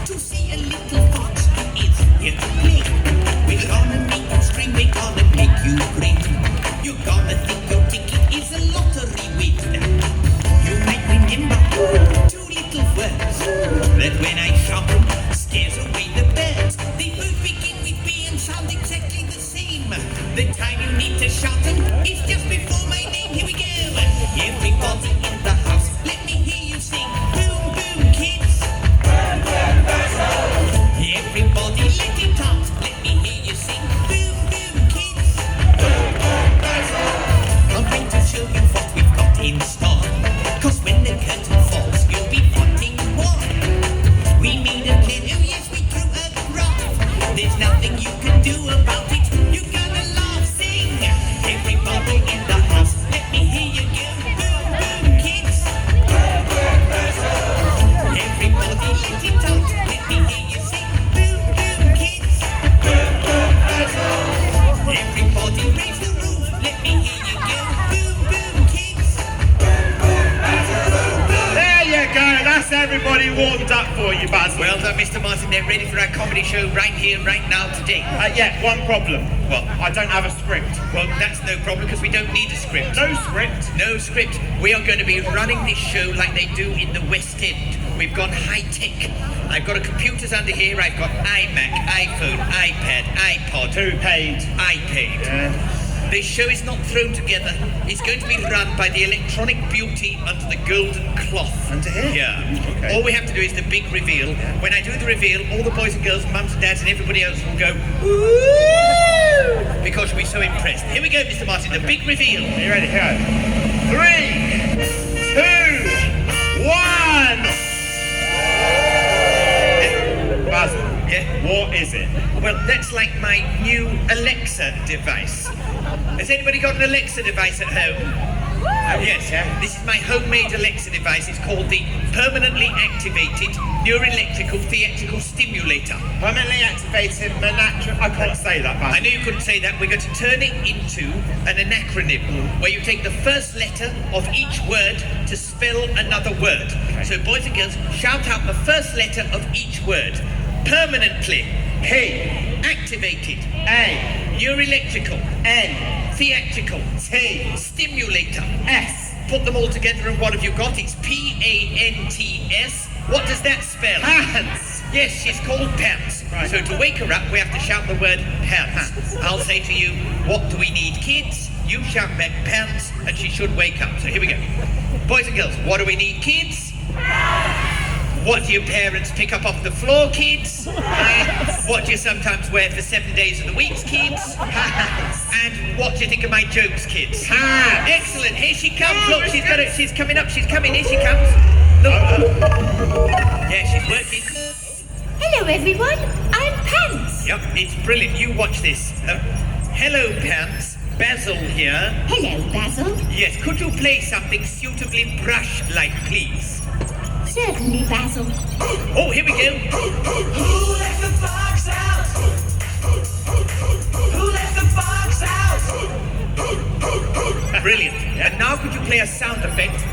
to see a little fox who is here to play. We're gonna make you scream, we're gonna make you grin. You're gonna think your ticket is a lottery win. You might remember two little words that when I shout them scares away the birds. They both begin with B and sound exactly the same. The time you need to shout them is just before my name. Here we go. Everybody in the house, let me hear you sing. Boom, boom, kids. Boom, boom, Basil. Everybody let it out. Let me hear you sing. Boom, boom, kids. Boom, boom, Basil. I'm going to show you what we've got in store. Cause when the curtain falls, you'll be wanting more. We made a plan, oh yes, we drew a graph. There's nothing you can do about it. You gotta laugh, sing. Everybody in the house, let me hear you go. Boom, boom, kids. Boom, boom, Basil. Everybody let it out. Let me hear you sing. Boom, boom, kids. Boom, boom, Basil. Everybody raise the roof. Let me hear you go. Boom, boom, kids. Boom, boom, Basil. There you go, that's everybody warmed up for you, Basil. Well done, Mr. Martin. They're ready for our comedy show right here, right now, today. Yeah, one problem. What? I don't have a script. Well, that's no problem because we don't need a script. No script? No script. We are going to be running this show like they do in the West End. We've gone high-tech. I've got computers under here. I've got iMac, iPhone, iPad, iPod. Who paid? I paid. Yeah. This show is not thrown together. It's going to be run by the electronic beauty under the golden cloth. Under here? Yeah. Okay. All we have to do is the big reveal. When I do the reveal, all the boys and girls, mums and dads and everybody else will go, woo! Because we'll be so impressed. Here we go, Mr. Martin, the big reveal. Are you ready? Here we go. 3, 2, 1. Basil. Yeah? What is it? Well, that's like my new Alexa device. Has anybody got an Alexa device at home? Yes, this is my homemade Alexa device. It's called the Permanently Activated Neuroelectrical Theatrical Stimulator. Permanently activated I can't say that, Basil. I knew you couldn't say that. We're going to turn it into an anacronym where you take the first letter of each word to spell another word. Okay. So boys and girls, shout out the first letter of each word. Permanently. P. Activated. A. Neuroelectrical. N. Theatrical. T. Stimulator. S. Put them all together and what have you got? It's P-A-N-T-S. What does that spell? Pants. Yes, she's called Pants. Right. So to wake her up, we have to shout the word Pants. I'll say to you, what do we need, kids? You shout back Pants, and she should wake up. So here we go. Boys and girls, what do we need, kids? What do your parents pick up off the floor, kids? What do you sometimes wear for 7 days of the week, kids? And what do you think of my jokes, kids? Excellent. Here she comes. Look, she's got it. She's coming up. She's coming. Here she comes. Look. Yeah, she's working. Hello everyone, I'm Pants. Yep, it's brilliant. You watch this. Hello, Pants. Basil here. Hello, Basil. Yes, could you play something suitably brush-like, please? Certainly, Basil. Oh, here we go. Who let the fox out? Who let the fox out? Brilliant. And now could you play a sound effect